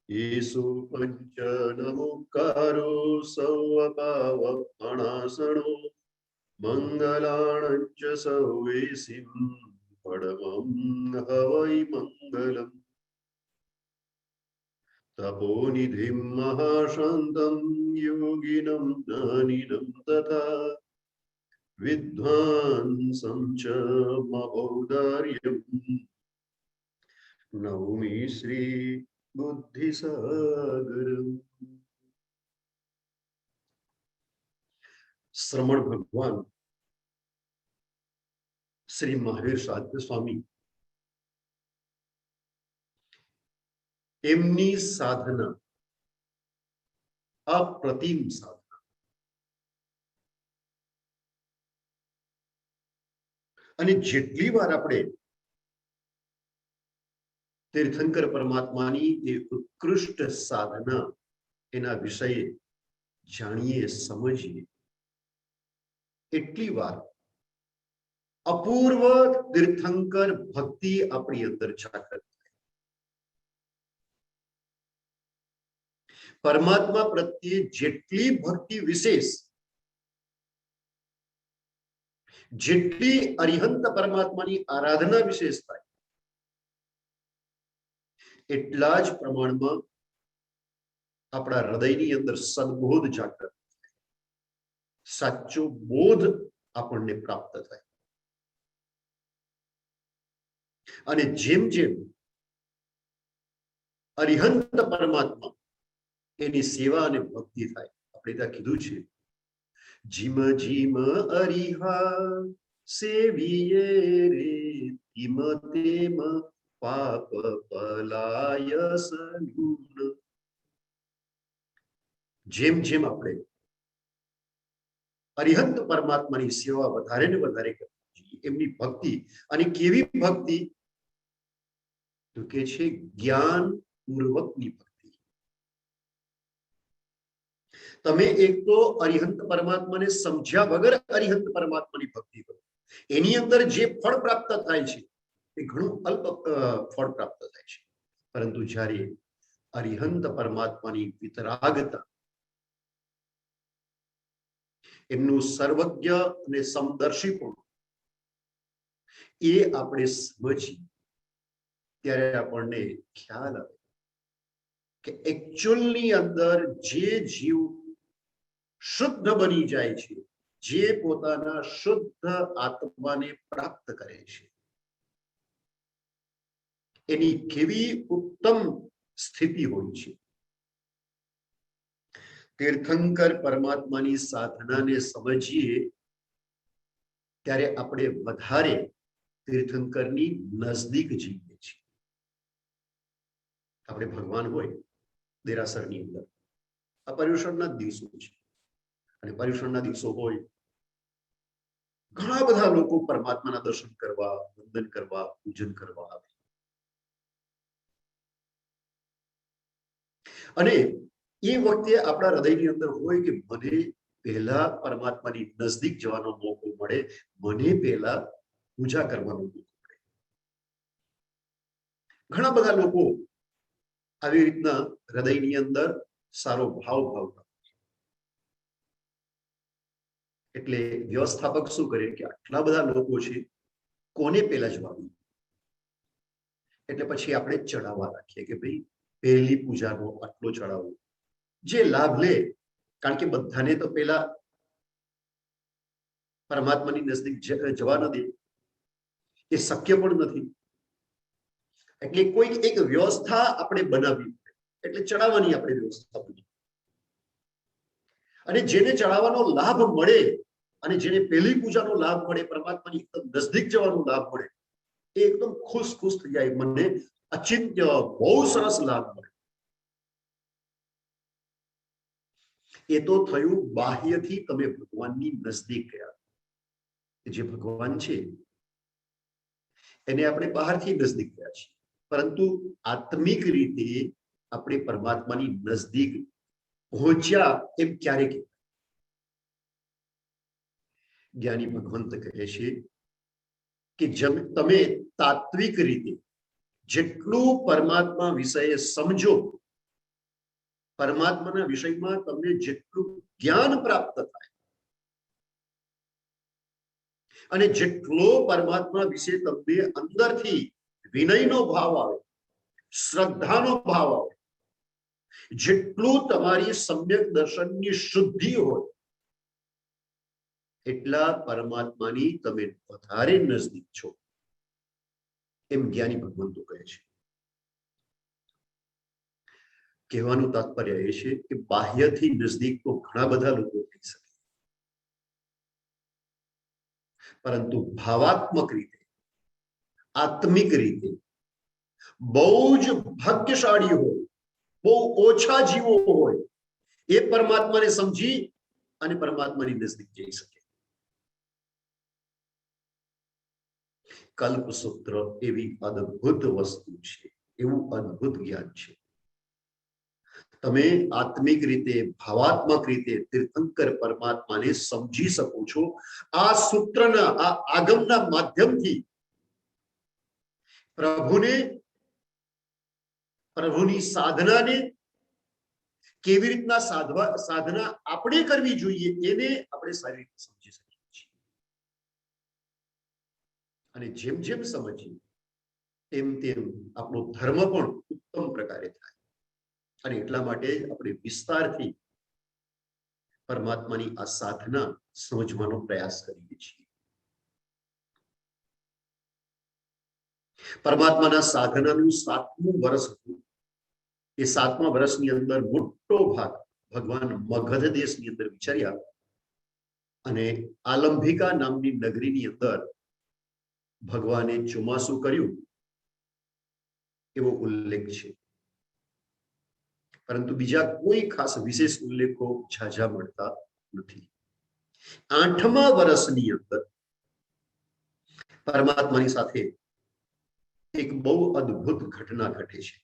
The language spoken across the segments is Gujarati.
येषु पञ्चनमुक्कारो सौवपावपणासनो मङ्गलाणञ्च सौवेसिं परमं हवै मङ्गलम् तपोनिधिं महाशान्तं योगिनं ज्ञानिनं तथा विद्वांसं च महोदार्यम् नौमि श्री बुद्धिसागरम्। श्रमण भगवान श्री महावीर साध्य स्वामी एमनी साधना अप्रतिम साधना અને જેટલી વાર આપણે तीर्थंकर परमात्मानी એ ઉત્કૃષ્ટ સાધના એના વિષયે જાણીએ સમજીએ એટલી વાર અપૂર્વ तीर्थंकर भक्ति अपनी अंदर जागृत થાય। परमात्मा प्रत्ये જેટલી भक्ति विशेष જેટલી અરિહંત પરમાત્માની આરાધના વિશેષ થાય એટલા જ પ્રમાણમાં આપણા હૃદયની અંદર સદબોધ જાગૃત થાય, સાચો બોધ આપણને પ્રાપ્ત થાય। અને જેમ જેમ અરિહંત પરમાત્મા એની સેવા અને ભક્તિ થાય, આપણે ત્યાં કીધું છે જીમ જીમ અરિહા સેવીએ રે તિમ તેમ પાપ પલાય સગુણ। જેમ જેમ આપણે અરિહંત પરમાત્માની સેવા વધારે ને વધારે કરવી, એમની ભક્તિ, અને કેવી ભક્તિ તો કે છે જ્ઞાન પૂર્વકની ભક્તિ। તમે એક તો અરિહંત પરમાત્માને સમજ્યા વગર અરિહંત પરમાત્માની ભક્તિ કરો, એની અંદર જે ફળ પ્રાપ્ત થાય છે એ ઘણું અલ્પ ફળ પ્રાપ્ત થાય છે। પરંતુ જ્યારે અરિહંત પરમાત્માની વિતરાગતા, એમનું સર્વજ્ઞ અને સમદર્શીપણું એ આપણે સમજીએ ત્યારે આપણને ખ્યાલ આવે કે એકચ્યુઅલની અંદર જે જીવ શુદ્ધ બની જાય છે, જે પોતાના શુદ્ધ આત્માને પ્રાપ્ત કરે છે, એની કેવી ઉત્તમ સ્થિતિ હોય છે। तीर्थंकर परमात्मानी साधनाने समझिए त्यारे આપણે વધારે तीर्थंकरनी नजदीक जीवीए છીએ। આપણે ભગવાન હોય દેરાસરની અંદર આ પર્યુષણના દિવસો છે, અને પર્યુષણના દિવસો હોય ઘણા બધા લોકો પરમાત્માના દર્શન કરવા, વંદન કરવા, પૂજન કરવા આવે। અને એ વખતે આપણા હૃદયની અંદર હોય કે મને પહેલા પરમાત્માની નજદીક જવાનો મોકો મળે, મને પહેલા પૂજા કરવાનો મોકો મળે। ઘણા બધા લોકો આવી રીતના હૃદયની અંદર સારો ભાવ ભાવતા, એટલે વ્યવસ્થાપક શું કરે કે આટલા બધા લોકો છે, કોને પહેલા જવાનું, એટલે પછી આપણે ચડાવવા રાખીએ કે ભાઈ પહેલી પૂજાનો આટલો ચડાવો, જે લાભ લે, કારણ કે બધાને તો પેલા પરમાત્માની નજદીક જવા ન દે, એ શક્ય પણ નથી। એટલે કોઈ એક વ્યવસ્થા આપણે બનાવવી, એટલે ચડાવવાની આપણે વ્યવસ્થા બની, અને જેને ચડાવવાનો લાભ મળે અને જેને પહેલી પૂજાનો લાભ મળે, પરમાત્માની એકદમ નજદીક જવાનો લાભ મળે, એ એકદમ ખુશ ખુશ થઈ જાય, મને અચિંત્ય બહુ સરસ લાભ મળે। એ તો થયું બાહ્યથી તમે ભગવાનની નજદીક ગયા, જે ભગવાન છે એને આપણે બહારથી નજદીક ગયા છીએ, પરંતુ આત્મિક રીતે આપણે પરમાત્માની નજદીક પહોંચ્યા એમ ક્યારે કહેવાય? જ્ઞાની ભગવંત કહે છે કે તમે તાત્વિક રીતે જેટલું પરમાત્મા વિષયે સમજો પરમાત્માના વિષયમાં તમને જેટલું જ્ઞાન પ્રાપ્ત થાય અને જેટલો પરમાત્મા વિશે તમને અંદરથી વિનયનો ભાવ આવે, શ્રદ્ધાનો ભાવ આવે, જેટલું તમારી સમ્યક દર્શનની શુદ્ધિ હોય, એટલા પરમાત્માની તમે વધારે નજદીક છો, એમ જ્ઞાની ભગવંતો કહે છે. કહેવાનું તાત્પર્ય એ છે કે બાહ્યથી નજદીક તો ઘણા બધા લોકો થઈ શકે, પરંતુ ભાવાત્મક રીતે, આત્મિક રીતે બહુ જ ભાગ્યશાળી હોય, બહુ ઓછા જીવો હોય, એ પરમાત્માને સમજી અને પરમાત્માની નજદીક જઈ શકે. કલ્પસૂત્ર એવી અદ્ભુત વસ્તુ છે, એવું અદ્ભુત જ્ઞાન છે. તમે આત્મિક રીતે, ભાવાત્મક રીતે તીર્થંકર પરમાત્માને સમજી શકો છો. આ સૂત્રના, આ આગમના માધ્યમથી પ્રભુની સાધનાને કેવી રીતના સાધના આપણે કરવી જોઈએ એને આપણે સારી રીતે સમજી શકીએ છીએ. અને જેમ જેમ સમજીએ તેમ તેમ આપણો ધર્મ પણ ઉત્તમ પ્રકારે થાય. અને એટલા માટે આપણે વિસ્તારથી પરમાત્માની આ સાધના સમજવાનો પ્રયાસ કરીએ છીએ. પરમાત્માના સાધનાનું 7મું વર્ષ હતું. એ 7મા વર્ષની અંદર મોટો ભાગ ભગવાન મગધ દેશની અંદર વિચાર્યા અને આલંબિકા નામની નગરીની અંદર ભગવાને ચોમાસું કર્યું એવો ઉલ્લેખ છે. પરંતુ બીજા કોઈ ખાસ વિશેષ ઉલ્લેખો ઝાઝા મળતા નથી. 8મા વર્ષની અંદર પરમાત્માની સાથે એક બહુ અદ્ભુત ઘટના ઘટે છે.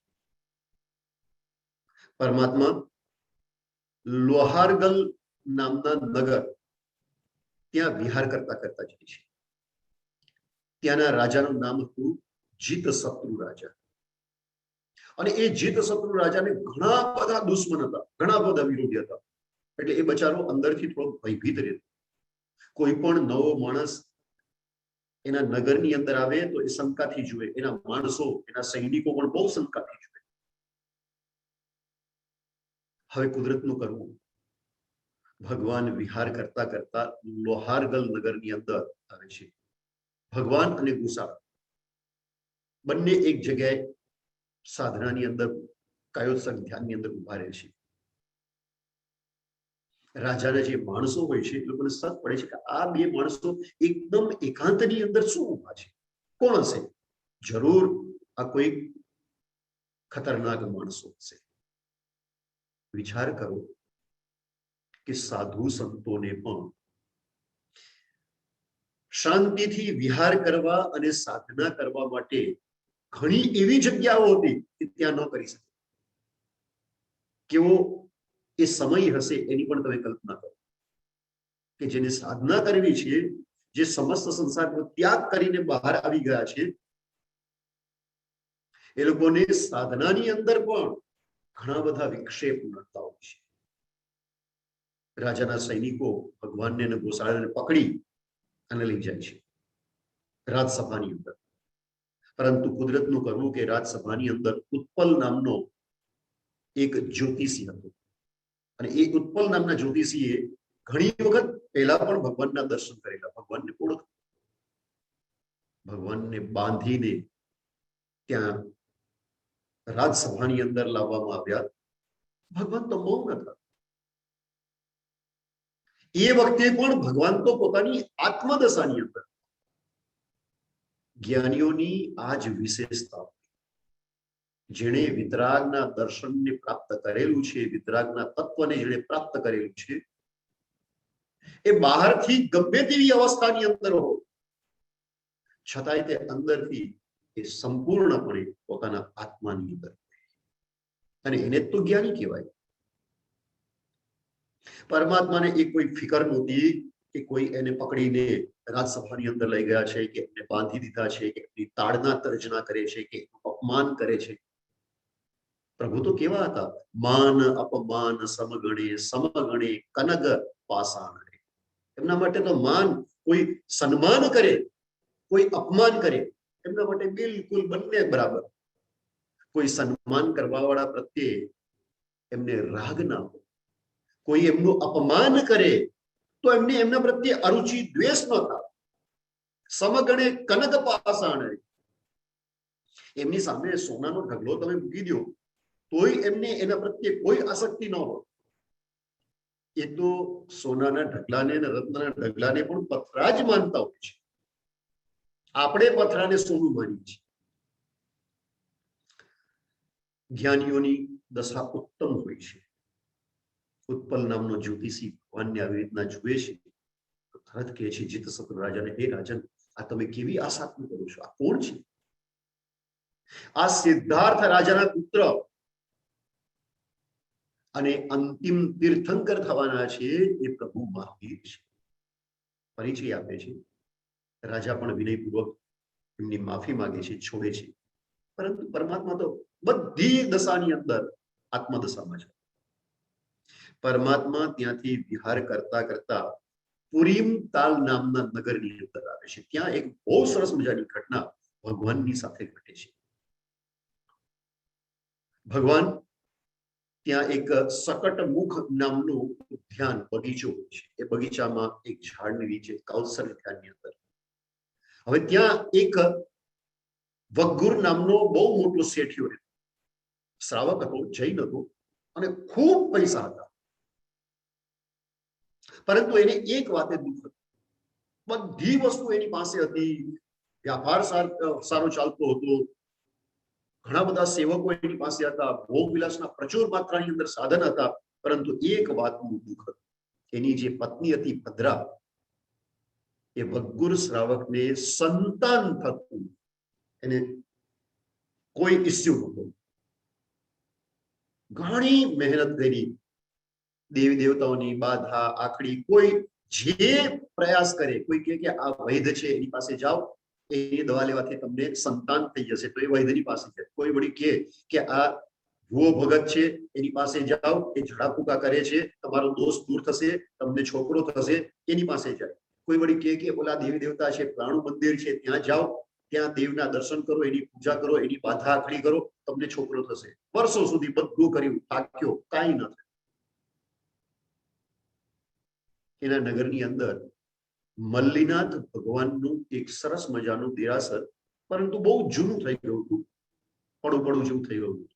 પરમાત્મા લોહારગલ નામના નગર ત્યાં વિહાર કરતા કરતા જાય છે. ત્યાંના રાજાનું નામ હતું જીતશત્રુ રાજા. અને એ જીતશત્રુ રાજાને ઘણા બધા દુશ્મન હતા, ઘણા બધા વિરોધી હતા. એટલે એ બચારો અંદરથી થોડો ભયભીત રહેતો. કોઈ પણ નવો માણસ એના નગરની અંદર આવે તો એ શંકાથી જુએ, એના માણસો, એના સૈનિકો પણ બહુ શંકાથી જુએ. હવે કુદરતનું કરવું, ભગવાન વિહાર કરતા કરતા લોહારગલ નગરની અંદર આવે છે. ભગવાન અને ગુસાળ બંને એક જગ્યાએ સાધનાની અંદર કાયોત્સક ધ્યાનની અંદર ઉભા રહે છે. રાજાના જે માણસો હોય છે એ લોકોને સત પડે છે કે આ બે માણસો એકદમ એકાંતની અંદર શું ઉભા છે, કોણ હશે? જરૂર આ કોઈ ખતરનાક માણસો હશે. વિચાર કરો કે સાધુ સંતોને પણ શાંતિથી વિહાર કરવા અને સાધના કરવા માટે ઘણી એવી જગ્યાઓ હતી કે ત્યાં ન કરી શકે. કેવો એ સમય હશે એની પણ તમે કલ્પના કરો કે જેને સાધના કરવી છે, જે સમસ્ત સંસારનો ત્યાગ કરીને બહાર આવી ગયા છે, એ લોકોને સાધનાની અંદર પણ ઘણા બધા વિક્ષેપ નડતા હોય છે. રાજાના સૈનિકો ભગવાનને અને ગોસાળાને પકડી અને લઈ જાય છે રાજસભાની અંદર. પરંતુ કુદરતનું કરવું કે રાજસભાની અંદર ઉત્પલ નામનો એક જ્યોતિષી હતો. અને એ ઉત્પલ નામના જ્યોતિષીએ ઘણી વખત પહેલા પણ ભગવાનના દર્શન કરેલા, ભગવાનને ઓળખ, ભગવાનને બાંધીને ત્યાં રાજસભાની અંદર લાવવામાં આવ્યા. ભગવાન તો મૌન હતા. એ વખતે પણ ભગવાન તો પોતાની આત્મદશાની અંદર. જ્ઞાનીઓની આ જ વિશેષતા, જેણે વિતરાગના દર્શનને પ્રાપ્ત કરેલું છે, વિતરાગના તત્વને જેણે પ્રાપ્ત કરેલું છે, એ બહારથી ગમે તેવી અવસ્થાની અંદર હોય છતાંય તે અંદરથી એ સંપૂર્ણપણે પોતાના આત્માની અંદર, અને એને તો જ્ઞાની કહેવાય. પરમાત્માને એક કોઈ ફિકર નહોતી કે કોઈ એને પકડીને રાજસભાની અંદર લઈ ગયા છે, કે એને બાંધી દીધા છે, કે એની તાડના તર્જના કરે છે, કે અપમાન કરે છે. પ્રભુ તો કેવા હતા? માન અપમાન સમગણે, સમગણે કનગ પાષાણ. એમના માટે તો માન, કોઈ સન્માન કરે, કોઈ અપમાન કરે, એમના માટે બિલકુલ બંને બરાબર. કોઈ સન્માન કરવા વાળા પ્રત્યે એમને રાગ ના હોય, કોઈ એમનું અપમાન કરે તો એમને એમના પ્રત્યે અરુચિ દ્વેષ ન થાય. સમગણે કનક પાષાણ. એમની સામે સોનાનો ઢગલો તમે મૂકી દો તોય એમને એના પ્રત્યે કોઈ આસક્તિ ન હોય. એ તો સોનાના ઢગલાને અને રત્નના ઢગલાને પણ પથરા જ માનતા હોય છે. આપણે પથરાને સોનું માનીએ છીએ. જ્ઞાનીઓની દશા ઉત્તમ હોય છે. ઉત્પલ નામનો જ્યોતિષી ભગવાનને આવી રીતના જુએ છે તો તરત કહે છે જીત સત્ર રાજાને, હે રાજન, આ તમે કેવી આશા કરો છો? આ કોણ છે? આ સિદ્ધાર્થ રાજાના પુત્ર અને અંતિમ તીર્થંકર થવાના છે એ પ્રભુ મહાવીર છે. પરિચય આપે છે. રાજા પણ વિનયપૂર્વક એમની માફી માંગે છે, છોડે છે. પરંતુ પરમાત્મા તો બધી દશાની અંદર આત્મદશામાં છે. પરમાત્મા ત્યાંથી વિહાર કરતા કરતા પુરીમ તાલ નામના નગરની અંદર આવે છે. ત્યાં એક બહુ સરસ મજાની ઘટના ભગવાનની સાથે ઘટે છે. ભગવાન ત્યાં એક સકટ મુખ નામનું ઉદ્યાન, બગીચો છે. એ બગીચામાં એક ઝાડની નીચે કૌશલ ધ્યાનની અંદર હવે ત્યાં એક વગ્ગુર નામનો બહુ મોટો શેઠિયો રહેતો. શ્રાવક હતો, જૈન હતો અને ખૂબ પૈસા હતા. પરંતુ એને એક વાતે દુઃખ હતું. બધી વસ્તુ એની પાસે હતી, વ્યાપાર સારો ચાલતો હતો, ઘણા બધા સેવકો એની પાસે હતા, ભોગ વિલાસના પ્રચુર માત્રાની અંદર સાધન હતા. પરંતુ એક વાતનું દુઃખ હતું. એની જે પત્ની હતી ભદ્રા, એ વગ્ગુર શ્રાવકને સંતાન થતું એને કોઈ ઇસ્યુ નહોતો. ઘણી મહેનત કરી, દેવી દેવતાઓની બાધા આખડી, કોઈ જે પ્રયાસ કરે, કોઈ કે આ વૈદ છે એની પાસે જાઓ, એની દવા લેવાથી તમને સંતાન થઈ જશે, તો એ વૈદ્યની પાસે જાય. કોઈ વળી કે આ ભુવો ભગત છે એની પાસે જાઓ, એ ઝડાફૂકા કરે છે, તમારો દોષ દૂર થશે, તમને છોકરો થશે, એની પાસે જાય. કોઈ વળી કે ઓલા દેવી દેવતા છે, પ્રાણુ મંદિર છે, ત્યાં જાઓ, ત્યાં દેવના દર્શન કરો, એની પૂજા કરો, એની બાધા આખડી કરો, તમને છોકરો થશે. વર્ષો સુધી બધું કર્યું, થાક્યો, કાંઈ ન થયું. એના નગરની અંદર મલ્લીનાથ ભગવાનનું એક સરસ મજાનું દેરાસર, પરંતુ બહુ જૂનું થઈ ગયું હતું, પડું જેવું થઈ ગયું હતું,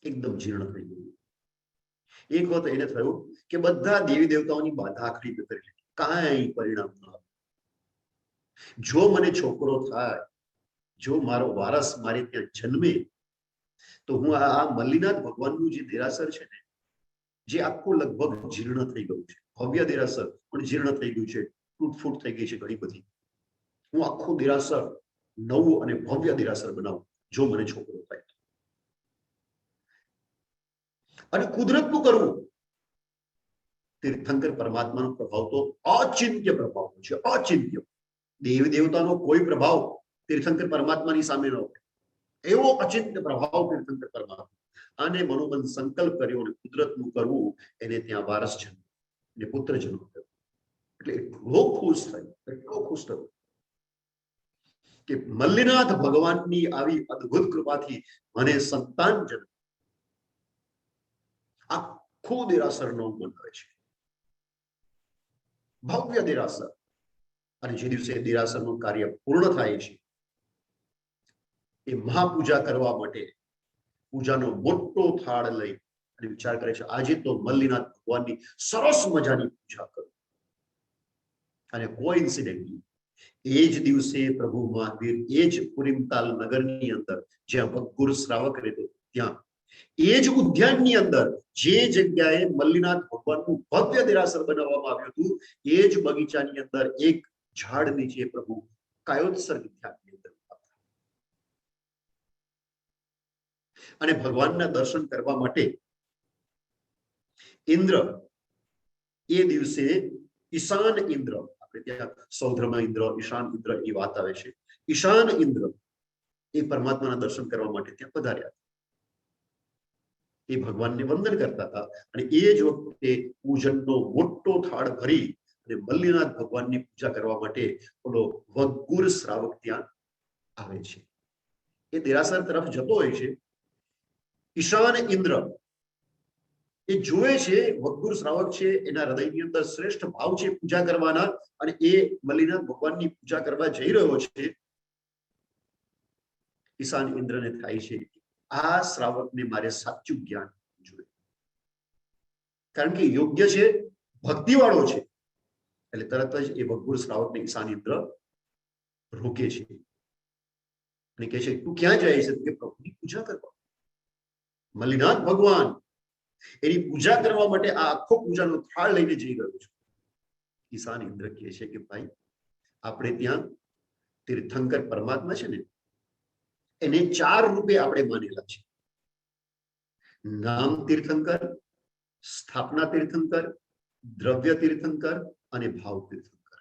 એકદમ જીર્ણ થઈ ગયું. એક વખત એને થયું કે બધા દેવી દેવતાઓની બાધા આખરી કરી લીધી, કાંઈ પરિણામ ન આવ્યું. જો મને છોકરો થાય, જો મારો વારસ મારે ત્યાં જન્મે, તો હું આ મલ્લીનાથ ભગવાનનું જે દેરાસર છે ને, જે આખું લગભગ જીર્ણ થઈ ગયું છે, ભવ્ય દેરાસર પણ જીર્ણ થઈ ગયું છે, તૂટફૂટ થઈ ગઈ છે ઘણી બધી, હું આખું દેરાસર નવું અને ભવ્ય દેરાસર બનાવું જો મને છોકરો થાય. અને કુદરતનું કરવું. તીર્થંકર પરમાત્માનો પ્રભાવ તો અચિંત્ય પ્રભાવ છે, અચિંત્ય. દેવી દેવતાનો કોઈ પ્રભાવ તીર્થંકર પરમાત્માની સામે ન હોય, એવો અચિંત્ય પ્રભાવ તીર્થંકર પરમાત્મા. અને મનોમન સંકલ્પ કર્યો અને કુદરતનું કરવું, એને ત્યાં વારસ જન્મ અને પુત્ર જન્મ થયો. એટલે એટલો ખુશ થયો કે મલ્લીનાથ ભગવાનની આવી અદ્ભુત કૃપાથી મને સંતાન જન્મ. આખું દેરાસર નો બનાવે છે, ભવ્ય દેરાસર. અને જે દિવસે દેરાસરનું કાર્ય પૂર્ણ થાય છે, એ મહાપૂજા કરવા માટે પૂજાનો મોટો થાળ લઈ અને વિચાર કરે છે, આજે તો મલ્લીનાથ ભગવાનની સરસ મજાની પૂજા કરું. અને કોઇન્સિડેન્ટલી એ જ દિવસે પ્રભુ મહાવીર એ જ પુરીમતાલ નગરની અંદર જ્યાં વગ્ગુર શ્રાવક રહેતો, ત્યાં એ જ ઉદ્યાનની અંદર જે જગ્યાએ મલ્લીનાથ ભગવાનનું ભવ્ય દેરાસર બનાવવામાં આવ્યું હતું, એ જ બગીચાની અંદર એક ઝાડ નીચે પ્રભુ કાયોત્સર્ગ ધ્યાનની અંદર અને ભગવાનના દર્શન કરવા માટે ઇન્દ્ર એ દિવસે ઈશાન ઇન્દ્ર, આપણે ત્યાં સૌદ્રમાં ઇન્દ્ર, ઈશાન ઇન્દ્ર એ વાત આવે છે. ઈશાન ઇન્દ્ર એ પરમાત્માના દર્શન કરવા માટે ત્યાં પધાર્યા. એ ભગવાનને વંદન કરતા હતા અને એ જ વખતે પૂજનનો મોટો થાળ ભરી અને મલ્લીનાથ ભગવાનની પૂજા કરવા માટે ઓલો વગ્ગુર શ્રાવક ત્યાં આવે છે. એ દેરાસર તરફ જતો હોય છે. ઈશાન ઇન્દ્ર એ જોવે છે વગ્ગુર શ્રાવક છે, એના હૃદયની અંદર શ્રેષ્ઠ ભાવ છે પૂજા કરવાના અને એ મલ્લીનાથ ભગવાનની પૂજા કરવા જઈ રહ્યો છે. ઈશાન ઇન્દ્રને થાય છે આ શ્રાવકને મારે સાચું જ્ઞાન જોઈએ, કારણ કે યોગ્ય છે, ભક્તિવાળો છે. એટલે તરત જ એ વગ્ગુર શ્રાવકને ઈશાન ઇન્દ્ર રોકે છે અને કહે છે તું ક્યાં જાય છે? કે પ્રભુની પૂજા કરવા, મલ્લીનાથ ભગવાન એની પૂજા કરવા માટે આ આખો પૂજાનો થાળ લઈને જઈ રહ્યો છું. ઈશાન ઇન્દ્ર કહે છે કે ભાઈ આપણે ત્યાં તીર્થંકર પરમાત્મા છે ને, એને 4 રૂપે આપણે માનેલા છે. નામ તીર્થંકર, સ્થાપના તીર્થંકર, દ્રવ્ય તીર્થંકર અને ભાવ તીર્થંકર.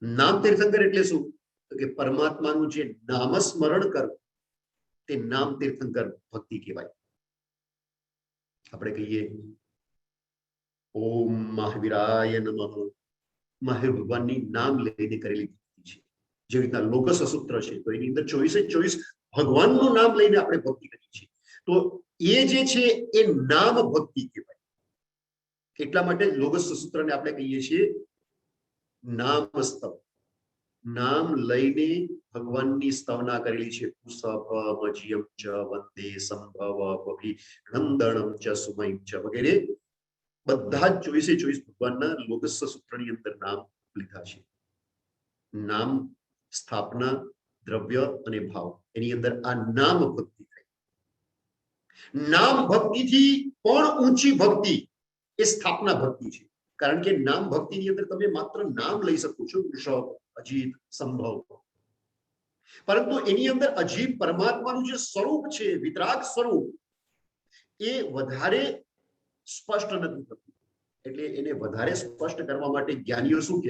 નામ તીર્થંકર એટલે શું? તો કે પરમાત્માનું જે નામ સ્મરણ કરવું તે નામ તીર્થંકર ભક્તિ કહેવાય. આપણે કહીએ ઓમ મહાવીરાય નમઃ, મહાવીર ભગવાનની નામ લઈને કરેલી ભક્તિ છે. જેવી રીતના લોગસ સૂત્ર છે તો એની અંદર 24 ભગવાનનું નામ લઈને આપણે ભક્તિ કરીએ છીએ. તો એ જે છે એ નામ ભક્તિ કહેવાય. એટલા માટે લોગસ સૂત્રને આપણે કહીએ છીએ નામ સ્તવ. નામ લઈને ભગવાનની સ્તવના કરેલી છે. પુષભ ચ વંદે સંભવ વગી નંદનમ ચ સુમય ચ વગેરે બધા જ 24 ભગવાનના લોગસ સૂત્રની અંદર નામ લીધા છે. નામ, સ્થાપના, દ્રવ્ય અને ભાવ, એની અંદર આ નામ ભક્તિ થાય. નામ ભક્તિથી પણ ઊંચી ભક્તિ એ સ્થાપના ભક્તિ છે. કારણ કે નામ ભક્તિની અંદર તમે માત્ર નામ લઈ શકો છો, વૃષભ, અજીત, સંભવ, પરંતુ એની અંદર અજીબ પરમાત્માનું જે સ્વરૂપ છે, વિતરાગ સ્વરૂપ, એ વધારે સ્પષ્ટ નથી થતું. એટલે એને વધારે સ્પષ્ટ કરવા માટે જ્ઞાનીઓ શું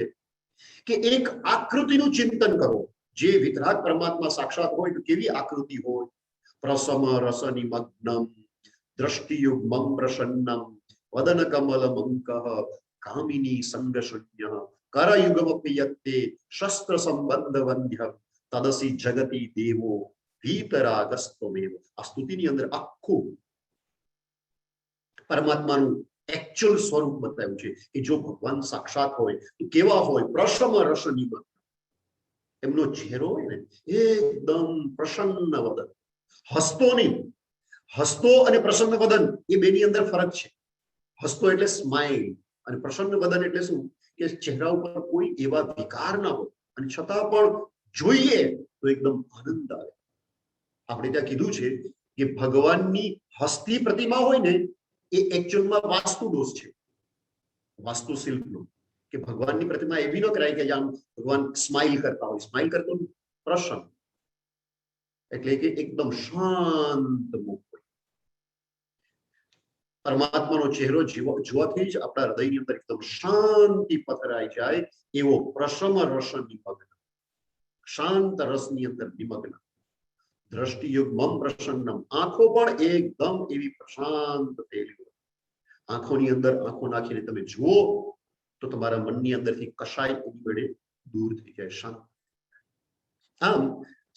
કે એક આકૃતિનું ચિંતન કરો. જે વિતરાગ પરમાત્મા સાક્ષાત હોય તો કેવી આકૃતિ હોય? પ્રસમ રસ નિમગ્નમ દ્રષ્ટિયુગ્મમ પ્રસન્નમ વદન કમલ મંકઃ કામિની સંગ શૂન્ય કરયુગમપી યત્તે શસ્ત્ર સંબંધ વંધ્ય તદસી જગતી દેવો ભીતરાગસ્તમેવ. આ સ્તુતિની અંદર આખું પરમાત્માનું એકચ્યુઅલ સ્વરૂપ બતાવ્યું છે કે જો ભગવાન સાક્ષાત હોય તો કેવા હોય? પ્રસમ રસ નિમગ્ન. એમનો ચહેરો હોય ને એકદમ પ્રસન્ન વદન, હસતો નહીં. હસતો અને પ્રસન્ન વદન એ બેની અંદર ફરક છે. હસતો એટલે સ્માઇલ અને પ્રસન્ન વદન એટલે શું? કે ચહેરા ઉપર કોઈ એવા વિકાર ના હોય અને છતાં પણ જોઈએ તો એકદમ આનંદ આવે. આપણે ત્યાં કીધું છે કે ભગવાનની હસતી પ્રતિમા હોય ને એ એકચ્યુઅલમાં વાસ્તુ દોષ છે, વાસ્તુશિલ્પનો. કે ભગવાનની પ્રતિમા એવી ન કરાય કે આમ ભગવાન સ્માઇલ કરતા હોય. સ્માઇલ કરતો પ્રસન્ન એટલે કે એકદમ શાંત મુખ હોય. પરમાત્માનો ચહેરો જોવાથી જ આપણા હૃદયની અંદર એકદમ શાંતિ પથરાઈ જાય એવો પ્રસમ રસ નિમગ્ન, શાંત રસની અંદર નિમગ્ન. દ્રષ્ટિયુગ્મમ પ્રસન્નમ, આંખો પણ એકદમ એવી પ્રશાંત થયેલી હોય. આંખોની અંદર આંખો નાખીને તમે જુઓ તો તમારા મનની અંદરથી કશાય એની વડે દૂર થઈ જાય, શાંત. આમ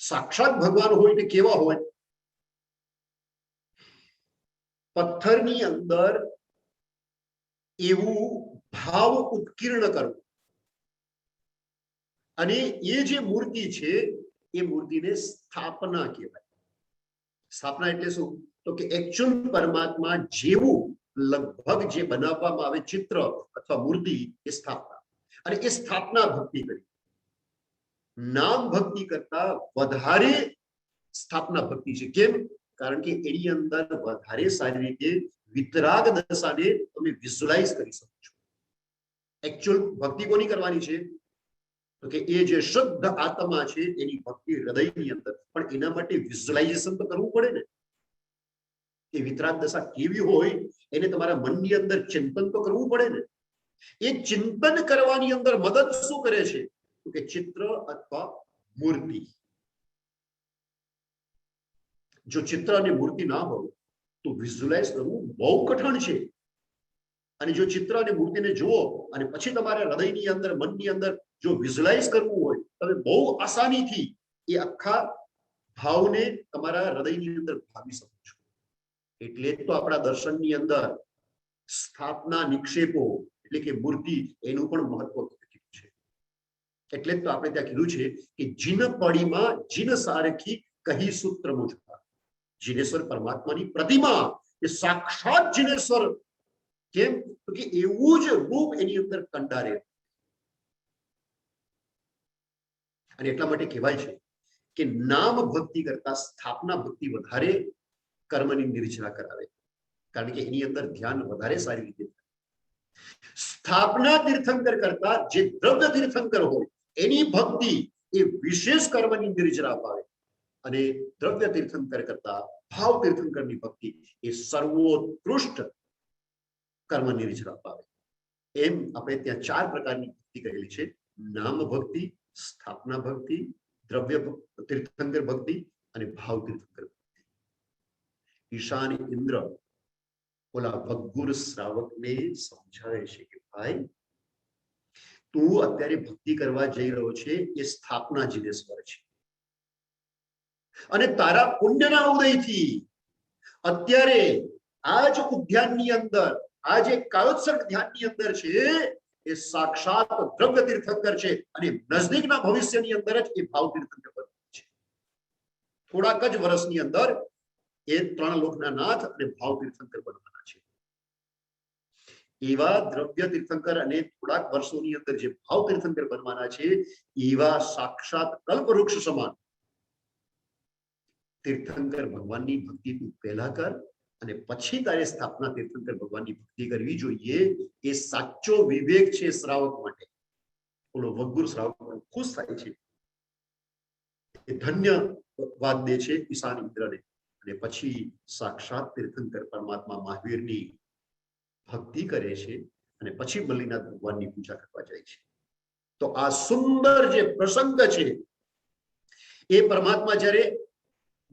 સાક્ષાત ભગવાન હોય તે કેવા હોય? પથ્થરની અંદર એવું ભાવ ઉત્કીર્ણ કરવું અને એ જે મૂર્તિ છે એ મૂર્તિને સ્થાપના કહેવાય. સ્થાપના એટલે શું? તો કે એકચ્યુઅલ પરમાત્મા જેવું લગભગ જે બનાવવામાં આવે ચિત્ર અથવા મૂર્તિ એ સ્થાપના. અને એ સ્થાપના ભક્તિ કરી. નામ ભક્તિ કરતા વધારે સ્થાપના ભક્તિ છે. કેમ? કારણ કે એની અંદર વધારે સારી રીતે વિતરાગ દશાને તમે વિઝ્યુઅલાઇઝ કરી શકો છો. એકચ્યુઅલ ભક્તિ કોની કરવાની છે? તો કે એ જે શુદ્ધ આત્મા છે એની ભક્તિ હૃદયની અંદર, પણ એના માટે વિઝ્યુઅલાઇઝેશન તો કરવું પડે ને. એ વિતરાગ દશા કેવી હોય એને તમારા મનની અંદર ચિંતન તો કરવું પડે ને. એ ચિંતન કરવાની અંદર મદદ શું કરે છે? તો કે ચિત્ર અથવા મૂર્તિ. જો ચિત્ર અને મૂર્તિ ના હોય તો વિઝ્યુઅલાઇઝ કરવું બહુ કઠણ છે. અને જો ચિત્ર અને મૂર્તિને જુઓ અને પછી તમારા હૃદયની અંદર, મનની અંદર જો વિઝ્યુઅલાઇઝ કરવું હોય, તમે બહુ આસાનીથી એ આખા ભાવને તમારા હૃદયની અંદર ભાવી શકો છો. એટલે તો આપણા દર્શનની અંદર સ્થાપના, નિક્ષેપો એટલે કે મૂર્તિ, એનું પણ મહત્વ કીધું છે. એટલે જ તો આપણે ત્યાં કીધું છે કે જીન પડીમાં જીન સારખી કહી સૂત્ર મુજબ. જીનેશ્વર પરમાત્માની પ્રતિમા એ સાક્ષાત જીનેશ્વર. કેમ? તો કે એવું જ રૂપ એની અંદર કંડારે. અને એટલા માટે કહેવાય છે કે નામ ભક્તિ કરતા સ્થાપના ભક્તિ વધારે કર્મની નિર્જરા કરાવે, કારણ કે એની અંદર ધ્યાન વધારે સારી રીતે થાય. સ્થાપના તીર્થંકર કરતા જે દ્રવ્ય તીર્થંકર હોય એની ભક્તિ એ વિશેષ કર્મની નિર્જરા અપાવે, અને દ્રવ્ય તીર્થંકર કરતા ભાવ તીર્થંકરની ભક્તિ એ સર્વોત્કૃષ્ટ કર્મ નિર્જરા અપાવે. એમ આપણે ત્યાં 4 પ્રકારની ભક્તિ કહેલી છે: નામ ભક્તિ, સ્થાપના ભક્તિ, દ્રવ્ય તીર્થંકર ભક્તિ અને ભાવ તીર્થંકર ભક્તિ. ઈશાન ઇન્દ્ર ઓલા વગ્ગુર શ્રાવકને સમજાવે છે કે ભાઈ, તું અત્યારે ભક્તિ કરવા જઈ રહ્યો છે એ સ્થાપના જીનેશ્વર છે, અને તારા પુણ્યના ઉદયથી અત્યારે આ જ ઉદ્યાનની અંદર, આ જે કાયોત્સર્ગ ધ્યાનની અંદર છે એ સાક્ષાત દ્રવ્ય તીર્થંકર છે, અને નજદીકના ભવિષ્યની અંદર જ એ ભાવ તીર્થંકર બનવાનું છે. થોડાક જ વર્ષની અંદર એ 3 લોકના નાથ અને ભાવ તીર્થંકર બનવાના છે. એવા દ્રવ્ય તીર્થંકર અને થોડાક વર્ષોની અંદર જે ભાવ તીર્થંકર બનવાના છે, એવા સાક્ષાત કલ્પવૃક્ષ સમાન તીર્થંકર ભગવાનની ભક્તિ તું પહેલા કર, અને પછી તારે સ્થાપના તીર્થંકર ભગવાનની ભક્તિ કરવી જોઈએ. એ સાચો વિવેક છે શ્રાવક માટે. ઓલો વગ્ગુર શ્રાવક ખુશ થાય છે, એ ધન્યવાદ દે છે ઈશાન ઇન્દ્રને, અને પછી સાક્ષાત તીર્થંકર પરમાત્મા મહાવીરની ભક્તિ કરે છે, અને પછી બલિનાથ ભગવાનની પૂજા કરવા જાય છે. તો આ સુંદર જે પ્રસંગ છે, એ પરમાત્મા જ્યારે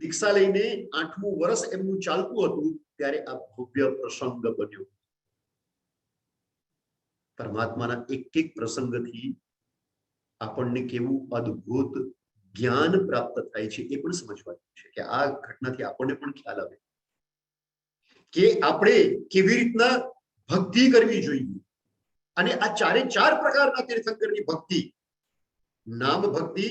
દીક્ષા લઈને 8મું વર્ષ એમનું ચાલતું હતું ત્યારે આ ભવ્ય પ્રસંગ બન્યો. પરમાત્માના એક પ્રસંગથી આપણને કેવું અદ્ભુત જ્ઞાન પ્રાપ્ત થાય છે એ પણ સમજવાનું છે, કે આ ઘટનાથી આપણને પણ ખ્યાલ આવે કે આપણે કેવી રીતના ભક્તિ કરવી જોઈએ. અને આ 4 પ્રકારના તીર્થંકરની ભક્તિ, નામ ભક્તિ,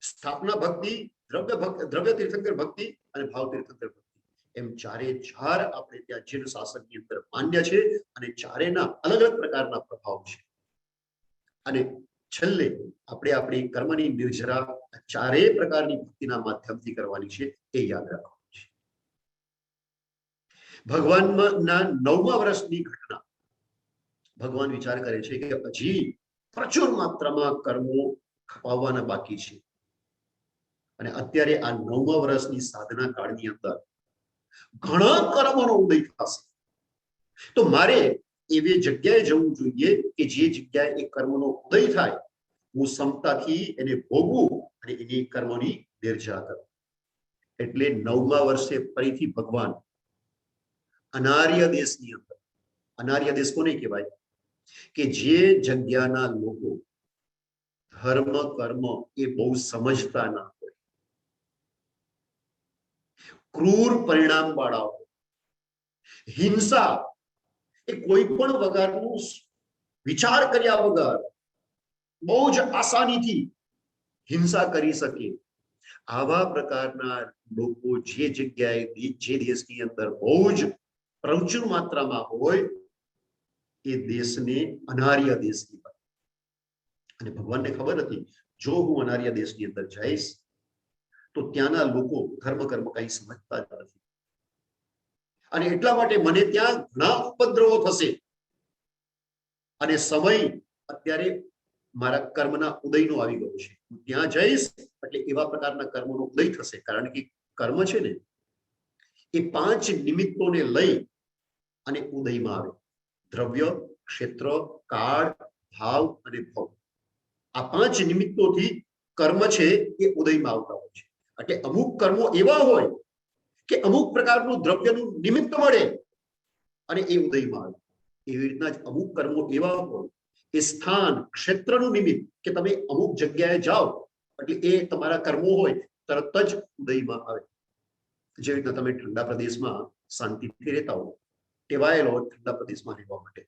સ્થાપના ભક્તિ, દ્રવ્ય તીર્થંકર ભક્તિ અને ભાવ તીર્થંકર ભક્તિ, એમ 4 આપણે ત્યાં જીન શાસનની અંદર માન્ય છે, અને 4ના અલગ અલગ પ્રકારના પ્રભાવ છે. અને છેલ્લે આપણે આપણી કર્મની નિર્જરા 4 પ્રકારની ભક્તિના માધ્યમથી કરવાની છે, એ યાદ રાખવાનું છે. ભગવાનના 9મા વર્ષની ઘટના. ભગવાન વિચાર કરે છે કે હજી પ્રચુર માત્રામાં કર્મો ખપાવવાના બાકી છે, અને અત્યારે આ 9મા વર્ષની સાધના કાળની અંદર ઘણા કર્મોનો ઉદય થશે. તો મારે એવી જગ્યાએ જવું જોઈએ કે જે જગ્યાએ એ કર્મનો ઉદય થાય, હું ક્ષમતાથી એને ભોગવું અને એની કર્મોની નિર્જરા કરું. એટલે 9મા વર્ષે ફરીથી ભગવાન અનાર્ય દેશની અંદર, અનાર્ય દેશ કોને કહેવાય? કે જે જગ્યાના લોકો ધર્મ કર્મ એ બહુ સમજતા ના હોય, ક્રૂર પરિણામ વાળા હોય, હિંસા એ કોઈ પણ વગરનું વિચાર કર્યા વગર બહુ જ આસાનીથી હિંસા કરી શકે, આવા પ્રકારના લોકો જે જગ્યાએ, જે દેશની અંદર બહુ જ પ્રચુર માત્રામાં હોય, એ દેશને અનાર્ય દેશ કહેવાય. અને ભગવાનને ખબર હતી, જો હું અનાર્ય દેશની અંદર જઈશ તો ત્યાંના લોકો ધર્મ કર્મ કઈ સમજતા જ નથી, અને એટલા માટે મને ત્યાં ઘણા ઉપદ્રવો થશે, અને સમય અત્યારે મારા કર્મના ઉદયનો આવી ગયો છે. હું ત્યાં જઈશ એટલે એવા પ્રકારના કર્મોનો ઉદય થશે, કારણ કે કર્મ છે ને એ 5 નિમિત્તોને લઈ અને ઉદયમાં આવે. દ્રવ્ય, ક્ષેત્ર, કાળ, ભાવ અને ભવ, આ 5 નિમિત્તોથી કર્મ છે એ ઉદયમાં આવતા હોય છે. એટલે અમુક કર્મો એવા હોય કે અમુક પ્રકારનું દ્રવ્યનું નિમિત્ત મળે અને એ ઉદયમાં આવે. એવી રીતના જ અમુક કર્મો એવા હોય, એ સ્થાન ક્ષેત્રનું નિમિત્ત કે તમે અમુક જગ્યાએ જાઓ એટલે એ તમારા કર્મો હોય તરત જ ઉદયમાં આવે. જેવી રીતના તમે ઠંડા પ્રદેશમાં શાંતિથી રહેતા હો, ટેવાયેલો ઠંડા પ્રદેશમાં રહેવા માટે,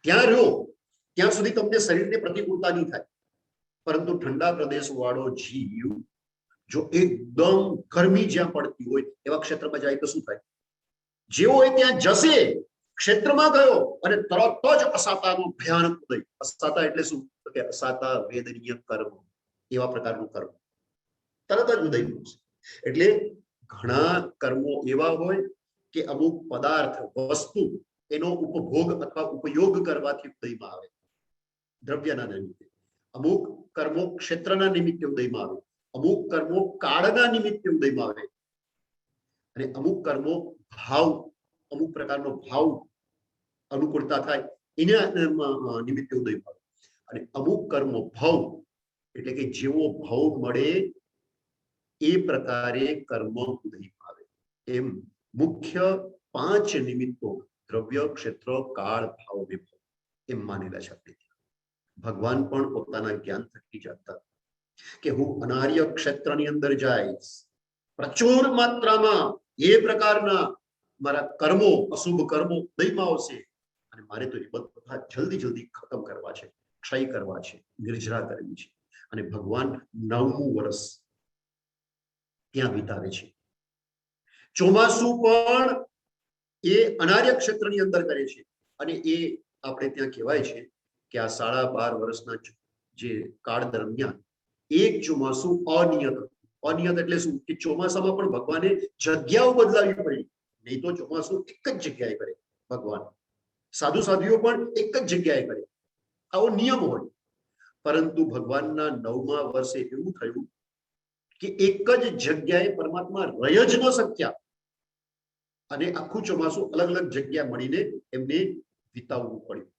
ત્યાં રહો ત્યાં સુધી તમને શરીરને પ્રતિકૂળતા નહીં થાય. પરંતુ ઠંડા પ્રદેશ વાળો જીવ જો એકદમ ગરમી જ્યાં પડતી હોય એવા ક્ષેત્રમાં જાય તો શું થાય? જેવો એ ત્યાં જશે, ક્ષેત્રમાં ગયો અને તરત જ અસાતાનો ભયાનક ઉદય. અસાતા એટલે શું? તો કે અસાતા વેદનીય કર્મ, એવા પ્રકારનું કર્મ તરત જ ઉદય મળશે. એટલે ઘણા કર્મો એવા હોય કે અમુક પદાર્થ વસ્તુ એનો ઉપભોગ અથવા ઉપયોગ કરવાથી ઉદયમાં આવે, દ્રવ્યના નિમિત્તે. અમુક કર્મો ક્ષેત્રના નિમિત્તે ઉદયમાં આવે, અમુક કર્મો કાળના નિમિત્તે ઉદયમાં આવે, અને અમુક કર્મો ભાવ, અમુક પ્રકારનો ભાવ અનુકૂળતા થાય એના નિમિત્તે ઉદયમાં આવે. અને અમુક કર્મો ભાવ એટલે કે જેવો ભાવ મળે એ પ્રકારે કર્મ ઉદયમાં આવે. એમ મુખ્ય 5 નિમિત્તો દ્રવ્ય, ક્ષેત્ર, કાળ, ભાવ, વિભાવ એમ માનેલા છે. ભગવાન પણ પોતાના જ્ઞાન થકી જાણતા કે હું અનાર્ય ક્ષેત્રની અંદર જઈશ, પ્રચુર માત્રામાં એ પ્રકારના મારા કર્મો, અશુભ કર્મો ઉદયમાં આવશે અને મારે તો એ બધા જલ્દી ખતમ કરવા છે, ક્ષય કરવા છે, નિર્જરા કરવી છે. અને ભગવાન 9મું વર્ષ ત્યાં વિતાવે છે. ચોમાસું પણ એ અનાર્ય ક્ષેત્રની અંદર કરે છે. અને એ આપણે ત્યાં કહેવાય છે કે આ 12.5 વર્ષના જે કાળ દરમિયાન એક ચોમાસું અનિયત. અનિયત એટલે શું? કે ચોમાસામાં પણ ભગવાને જગ્યાઓ બદલાવી પડી. નહીં તો ચોમાસું એક જ જગ્યાએ કરે ભગવાન, સાધુ સાધ્વીઓ પણ એક જ જગ્યાએ કરે, આવો નિયમ હોય. પરંતુ ભગવાનના 9મા વર્ષે એવું થયું કે એક જ જગ્યાએ પરમાત્મા રહી જ ન શક્યા અને આખું ચોમાસું અલગ અલગ જગ્યા મળીને એમને વિતાવવું પડ્યું.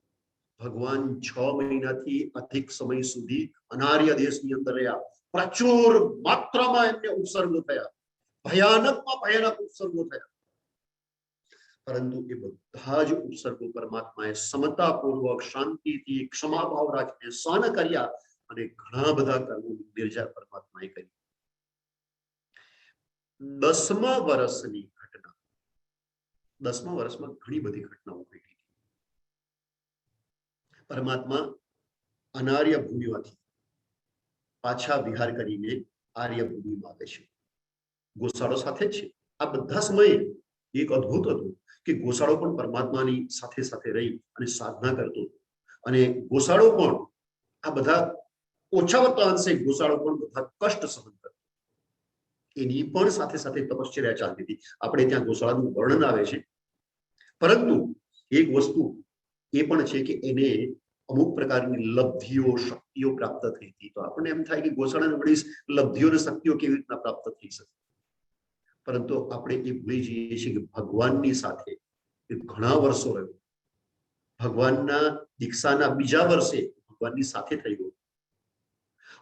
ભગવાન 6 મહિનાથી અધિક સમય સુધી અનાર્ય દેશની અંદર રહ્યા. પ્રચુર માત્રામાં એમને ઉત્સર્ગો થયા, ભયાનકમાં ભયાનક ઉત્સર્ગો થયા. પરંતુ એ બધા જ ઉત્સર્ગો પરમાત્માએ સમતાપૂર્વક, શાંતિથી, ક્ષમાભાવ રાખીને સહન કર્યા અને ઘણા બધા કર્મો નિર્જર પરમાત્માએ કરી. 10મા વર્ષની ઘટના, 10મા વર્ષમાં ઘણી બધી ઘટનાઓ ઘટી. પરમાત્મા અનાર્ય ભૂમિમાંથી પાછા વિહાર કરીને આર્ય ભૂમિમાં આવે છે, ગોસાળો સાથે છે. આ બધા સમયે એક અદ્ભુત હતું કે ગોસાળો પણ પરમાત્માની સાથે સાથે રહી અને સાધના કરતો. અને ગોસાળો પણ આ બધા ઓછા અંશે ગોસાળો પણ બધા કષ્ટ સહન કરતો. એની પણ સાથે સાથે તપશ્ચર્યા ચાલતી હતી. આપણે ત્યાં ગોસાળાનું વર્ણન આવે છે. પરંતુ એક વસ્તુ એ પણ છે કે એને અમુક પ્રકારની લબ્ધિઓ, શક્તિઓ પ્રાપ્ત થઈ હતી. તો આપણને એમ થાય કે ગોસાળાને વળી લબ્ધિઓ અને શક્તિઓ કેવી રીતના પ્રાપ્ત થઈ શકે? પરંતુ આપણે એ ભૂલી જઈએ છીએ કે ભગવાનની સાથે ઘણા વર્ષો રહ્યો. ભગવાનના દીક્ષાના બીજા વર્ષે ભગવાનની સાથે થઈ ગયો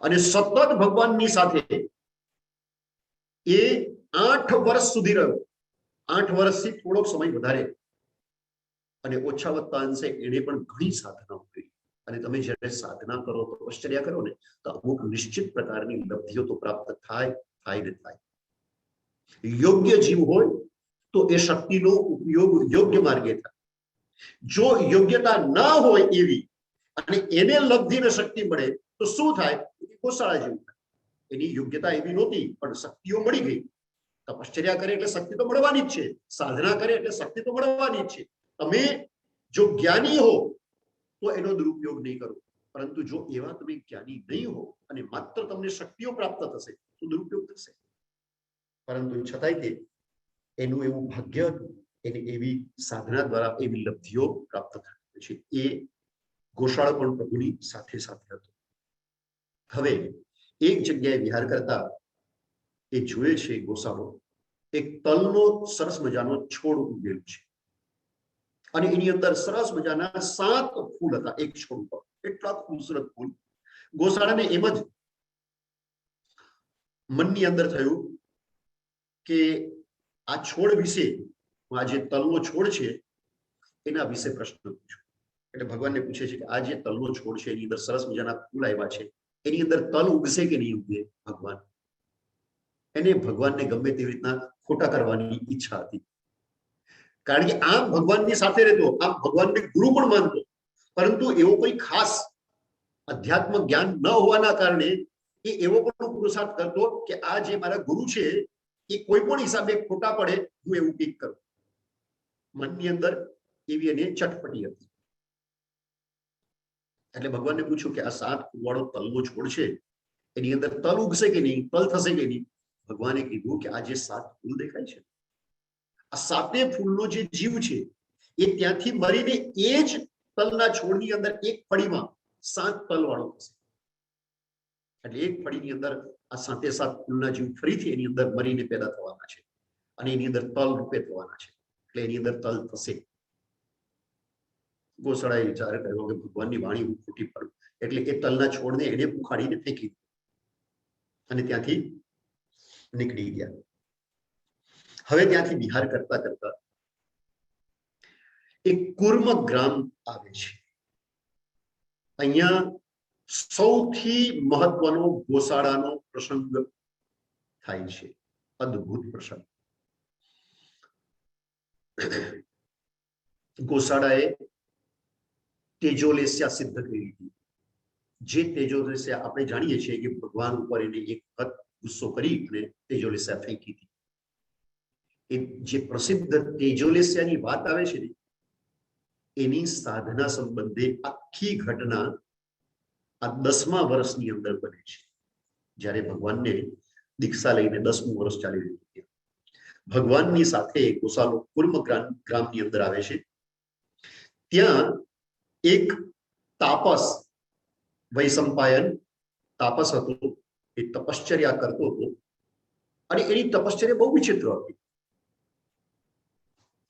અને સતત ભગવાનની સાથે એ 8 વર્ષ સુધી રહ્યો. 8 વર્ષથી થોડોક સમય વધારે અને ઓછા વત્તા અંશે એને પણ ઘણી સાધનાઓ કરી. અને તમે જ્યારે સાધના કરો, તપશ્ચર્યા કરો ને, તો અમુક નિશ્ચિત પ્રકારની લબ્ધિઓ તો પ્રાપ્ત થાય ને થાય. યોગ્ય જીવ હોય તો એ શક્તિનો ઉપયોગ યોગ્ય માર્ગે થાય. જો યોગ્યતા ના હોય એવી અને એને લબ્ધિ ને શક્તિ મળે તો શું થાય? ગોસાળા જેવું થાય. એની યોગ્યતા એવી નહોતી પણ શક્તિઓ મળી ગઈ. તપશ્ચર્યા કરે એટલે શક્તિ તો મળવાની જ છે, સાધના કરે એટલે શક્તિ તો મળવાની જ છે. તમે જો જ્ઞાની હો તો એનો દુરુપયોગ નહીં કરો, પરંતુ જો એવા તમે જ્ઞાની નહીં હો અને માત્ર તમને શક્તિઓ પ્રાપ્ત થશે તો દુરુપયોગ થશે. પરંતુ છતાંય તે એનું એવું ભાગ્ય હતું, એને એવી સાધના દ્વારા એવી લબ્ધિઓ પ્રાપ્ત થઈ છે. એ ગોશાળો પણ પ્રભુની સાથે સાથે હતો. હવે એક જગ્યાએ વિહાર કરતા એ જોયે છે ગોશાળો એક તલનો સરસ મજાનો છોડ ઉગેલો છે અને એની અંદર સરસ મજાના 7 ફૂલ હતા એક છોડ પર. એટલા ખૂબસૂરત ફૂલ. ગોશાળાને એમ જ મનની અંદર થયું કે આ છોડ વિશે, આ જે તલનો છોડ છે એના વિશે પ્રશ્ન પૂછ્યો. એટલે ભગવાનને પૂછે છે કે આ જે તલનો છોડ છે એની અંદર સરસ મજાના ફૂલ આવ્યા છે, એની અંદર તલ ઉગશે કે નહીં ઉગે? ભગવાન એને ભગવાનને ગમે તેવી રીતના ખોટા કરવાની ઈચ્છા હતી. કારણ કે આમ ભગવાનની સાથે રહેતો, આમ ભગવાનને ગુરુ પણ માનતો, પરંતુ એવો કોઈ ખાસ અધ્યાત્મ જ્ઞાન ન હોવાના કારણે એ એવો પણ પુરુષાર્થ કરતો કે આ જે મારા ગુરુ છે એ કોઈ પણ હિસાબે ખોટા પડે, હું એવું કંઈક કરું. મનની અંદર એવી એને ચટપટી હતી. એટલે ભગવાનને પૂછ્યું કે આ 7 ફૂલવાળો તલનો છોડ છે એની અંદર તલ ઉગશે કે નહીં, તલ થશે કે નહીં? ભગવાને કીધું કે આ જે 7 ફૂલ દેખાય છે, આ 7 ફૂલનો જે જીવ છે એ ત્યાંથી મરીને એ જ તલના છોડની અંદર એક ફળીમાં 7 તલ વાળો થશે. એટલે એક ફળીની અંદર આ 7 ફૂલના જીવ ફરીથી એની અંદર મરીને પેદા થવાના છે અને એની અંદર તલ રૂપે થવાના છે. એટલે એની અંદર તલ થશે. ગોસાળાએ વિચાર કર્યો કે ભગવાનની વાણી હું ખોટી પડું, એટલે એ તલના છોડને એને ઉખાડીને ફેંકી અને ત્યાંથી નીકળી ગયા. હવે ત્યાંથી વિહાર કરતા કરતા એક કુર્મ ગ્રામ આવે છે. અહીંયા સૌથી મહત્વનો ગોસાળાનો પ્રસંગ થાય છે. અદ્ભુત પ્રસંગ. ગોસાળાએ તેજોલેસ્યા સિદ્ધ કરી લીધી. જે તેજોલેસ્યા આપણે જાણીએ છીએ કે ભગવાન ઉપર એને એક વખત ગુસ્સો કરી અને તેજોલેસ્યા ફેંકી હતી. એ જે પ્રસિદ્ધ તેજોલેસ્યાની વાત આવે છે ને, એની સાધના સંબંધે આખી ઘટના આ 10મા વર્ષની અંદર બને છે. જ્યારે ભગવાનને દીક્ષા લઈને 10મું વર્ષ ચાલી રહ્યું હતું, ભગવાનની સાથે ગોસાલો કુર્મ ગ્રામની અંદર આવે છે. ત્યાં એક તાપસ, વૈશંપાયન તાપસ હતો. એ તપશ્ચર્યા કરતો હતો અને એની તપશ્ચર્યા બહુ વિચિત્ર હતી.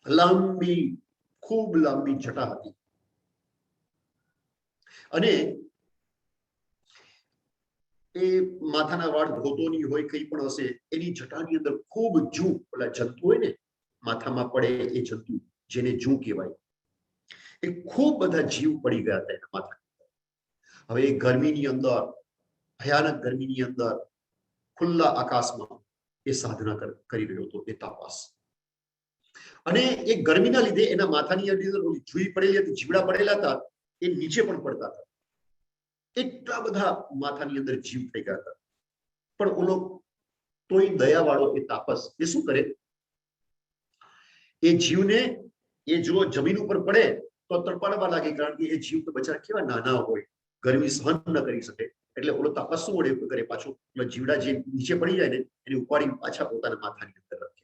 લાંબી, ખૂબ લાંબી જટા હતી અને એ માથાના વાળ ધોતો નહીં હોય, કંઈ પણ હશે, એની જટાની અંદર ખૂબ જૂ, ઓલા જંતુ હોય ને માથામાં પડે એ જંતુ, જેને જૂ કહેવાય, એ ખૂબ બધા જીવ પડી ગયા હતા એના માથા. હવે એ ગરમીની અંદર, ભયાનક ગરમીની અંદર, ખુલ્લા આકાશમાં એ સાધના કરી રહ્યો હતો એ તાપસ. અને એ ગરમીના લીધે એના માથાની અંદર જુઈ પડેલી હતી, જીવડા પડેલા હતા, એ નીચે પણ પડતા હતા. એટલા બધા માથાની અંદર જીવ થઈ ગયા હતા. પણ ઓલો તોય દયાવાળો એ તાપસ એ શું કરે, એ જીવને એ જો જમીન ઉપર પડે તો તડપાડવા લાગે. કારણ કે એ જીવ તો બચારા કેવા નાના હોય, ગરમી સહન ન કરી શકે. એટલે ઓલો તાપસ શું વડે કરે, પાછું જીવડા જે નીચે પડી જાય ને એને ઉપાડી પાછા પોતાના માથાની અંદર રાખે.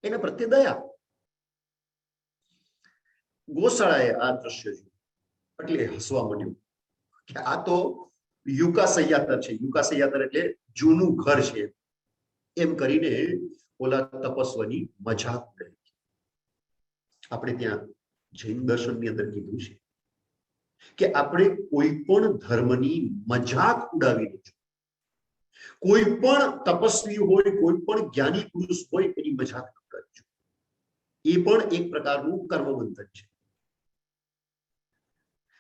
એના પ્રત્યે દયા. ગોસાળાએ આ દ્રશ્ય જોયું એટલે હસવા માંડ્યું કે આ તો યુકા સહ્યાતર છે. યુકા સહ્યાતર એટલે જૂનું ઘર છે. એમ કરીને ઓલા તપસ્વની મજાક ઉડાવી. આપણે ત્યાં જૈન દર્શનની અંદર કીધું છે કે આપણે કોઈ પણ ધર્મની મજાક ઉડાવી દેજો. કોઈ પણ તપસ્વી હોય, કોઈ પણ જ્ઞાની પુરુષ હોય, એની મજાક ન કરજો. એ પણ એક પ્રકારનું કર્મબંધન છે.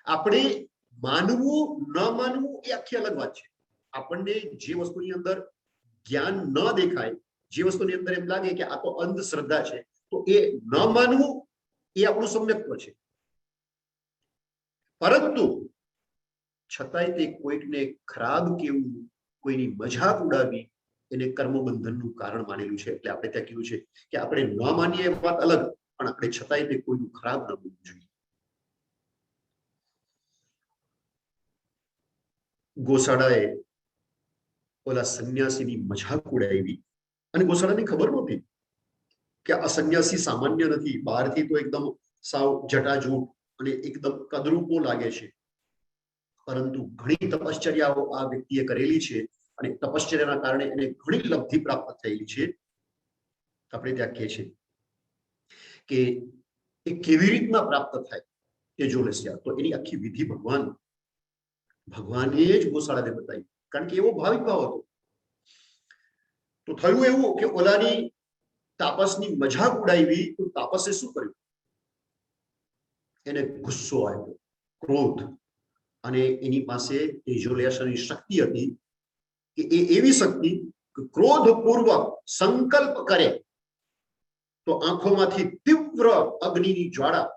આપણે માનવું ન માનવું એ આખી અલગ વાત છે. આપણને જે વસ્તુની અંદર જ્ઞાન ન દેખાય, જે વસ્તુની અંદર એમ લાગે કે આ તો અંધશ્રદ્ધા છે, તો એ ન માનવું એ આપણું સમ્યક્ત્વ છે. પરંતુ છતાંય તે કોઈકને ખરાબ કેવું, કોઈની મજાક ઉડાવી, એને કર્મબંધનનું કારણ માનેલું છે. એટલે આપણે ત્યાં કીધું છે કે આપણે ન માનીએ એ વાત અલગ, પણ આપણે છતાંય તે કોઈનું ખરાબ ન બોલવું જોઈએ. ગોસાળાએ ઓલા સંન્યાસીની મજાક ઉડાવી અને ગોસાળાને ખબર નહોતી કે આ સંન્યાસી સામાન્ય નથી. બહારથી તો એકદમ સાવ જટાજૂટ અને એકદમ કદરૂપો લાગે છે, પરંતુ ઘણી તપશ્ચર્યાઓ આ વ્યક્તિએ કરેલી છે અને તપશ્ચર્યાના કારણે એને ઘણી લબ્ધિ પ્રાપ્ત થયેલી છે. આપણે ત્યાં કહે છે કે એ કેવી રીતના પ્રાપ્ત થાય તેજોલેસ્યા, તો એની આખી વિધિ ભગવાને જ ગોસાળાને બતાવી. કારણ કે એવો ભાવિક ભાવ હતો. તો થયું એવું કે ઓલાની તાપસની મજાક ઉડાવી. તો તાપસે શું કર્યું? એને ગુસ્સો આવ્યો, ક્રોધ, અને એની પાસે તેજોલેશની શક્તિ હતી કે એ એવી શક્તિ કે ક્રોધપૂર્વક સંકલ્પ કરે તો આંખોમાંથી તીવ્ર અગ્નિની જ્વાળા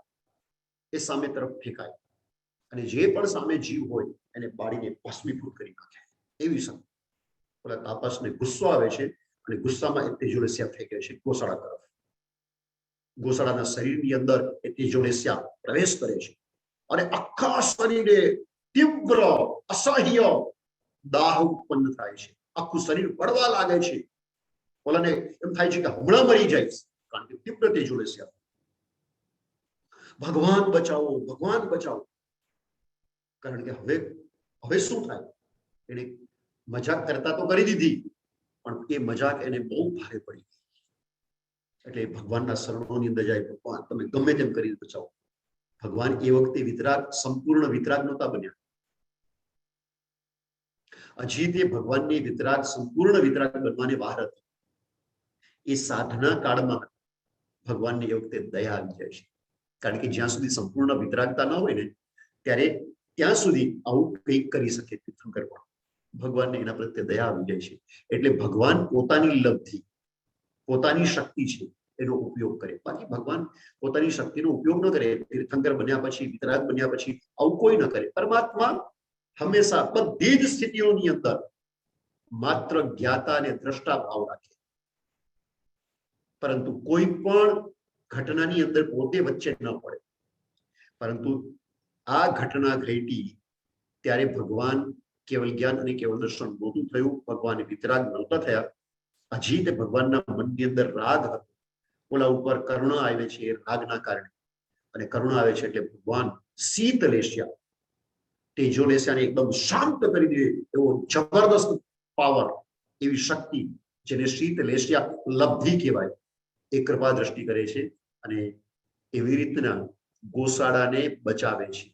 એ સામે તરફ ફેંકાય અને જે પણ સામે જીવ હોય એને બાળીને ભસ્મીભૂત કરી નાખે. એવી શક્તિ. ઓલા તાપસને ગુસ્સો આવે છે અને ગુસ્સામાં એ તેજોલેશિયા ફેંકે છે ગોશાળા તરફ. ગોશાળાના શરીરની અંદર એ તેજોલેશિયા પ્રવેશ કરે છે અને આખા શરીરે તીવ્ર અસહ્ય દાહ ઉત્પન્ન થાય છે. આખું શરીર બળવા લાગે છે. ઓલાને એમ થાય છે કે હમણાં મરી જાય, કારણ કે તીવ્ર તેજોલેશિયા. ભગવાન બચાવો, ભગવાન બચાવો. કારણ કે હવે શું થાય? એને મજાક કરતા તો કરી દીધી, પણ એ મજાક એને બહુ ભારે પડી. એટલે ભગવાનના શરણોની અંદર જાય, ભગવાન તમે ગમે તેમ કરી બચાવો. ભગવાન એ વખતે વિતરાગ, સંપૂર્ણ વિતરાગ નહોતા બન્યા. હજી તે ભગવાનની વિતરાગ, સંપૂર્ણ વિતરાગ બનવાની વાર હતી. એ સાધના કાળમાં ભગવાનને એ વખતે દયા આવી જાય છે. કારણ કે જ્યાં સુધી સંપૂર્ણ વિતરાગતા ન હોય ને, ત્યારે ત્યાં સુધી આવું કંઈક કરી શકે તીર્થંકર પણ. ભગવાનને એના પ્રત્યે દયા આવી જાય છે. એટલે ભગવાન પોતાની લબ્ધિ, પોતાની શક્તિ છે એનો ઉપયોગ કરે. બાકી ભગવાન પોતાની શક્તિનો ઉપયોગ ન કરે. તીર્થંકર બન્યા પછી, વિતરાગ બન્યા પછી આવું કોઈ ન કરે. પરમાત્મા હંમેશા બધી જ સ્થિતિઓની અંદર માત્ર જ્ઞાતા અને દ્રષ્ટા ભાવ રાખે, પરંતુ કોઈ પણ ઘટનાની અંદર પોતે વચ્ચે ન પડે. પરંતુ આ ઘટના ઘટી ત્યારે ભગવાન કેવલ જ્ઞાન અને કેવલ દર્શન નહોતું થયું. ભગવાન વિતરાગ નહોતા થયા. હજી તે ભગવાનના મનની અંદર રાગ હતો. ઓલા ઉપર કરુણા આવે છે એ રાગના કારણે. અને કરુણા આવે છે એટલે ભગવાન શીતલેશ્યા, તેજોલેશ્યાને એકદમ શાંત કરી દે એવો જબરદસ્ત પાવર, એવી શક્તિ, જેને શીતલેશ્યા લબ્ધિ કહેવાય, એ કૃપા દ્રષ્ટિ કરે છે અને એવી રીતના ગોશાળાને બચાવે છે.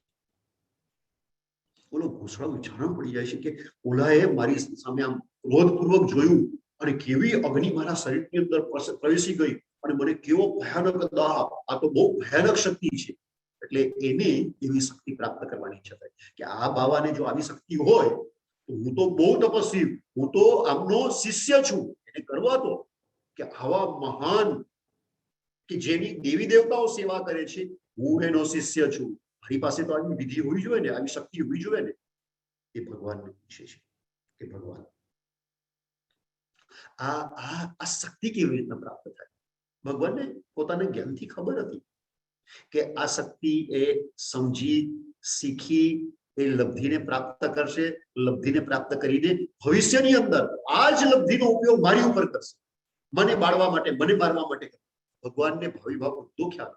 ઓલો ગોશાળો વિચારણા પડી જાય છે કે ઓલાએ મારી સામે આમ ક્રોધપૂર્વક જોયું અને કેવી અગ્નિ મારા શરીરની અંદર પ્રવેશી ગઈ અને મને કેવો ભયાનક દાહ. આ તો બહુ ભયાનક શક્તિ છે. એટલે એને એવી શક્તિ પ્રાપ્ત કરવાની ઈચ્છા થાય કે આ બાવાને જો આવી શક્તિ હોય તો હું તો બહુ તપસ્વી, હું તો આમનો શિષ્ય છું. એને કરવા દો કે આવા મહાન કે જેની દેવી દેવતાઓ સેવા કરે છે, હું એનો શિષ્ય છું. મારી પાસે તો આવી વિધિ હોવી જોઈએ ને, આવી શક્તિ હોવી જોઈએ ને. એ ભગવાનને પૂછે છે કે ભગવાન આ શક્તિ કેવી રીતના પ્રાપ્ત થાય? ભગવાનને પોતાના જ્ઞાનથી ખબર હતી કે આ શક્તિ એ સમજી શીખી એ લબ્ધિને પ્રાપ્ત કરશે. લબ્ધિને પ્રાપ્ત કરીને ભવિષ્યની અંદર આ જ લબ્ધિનો ઉપયોગ મારી ઉપર કરશે, મને બાળવા માટે, મને મારવા માટે. ભગવાનને ભાવિ ભાવ બધો ખ્યાલ.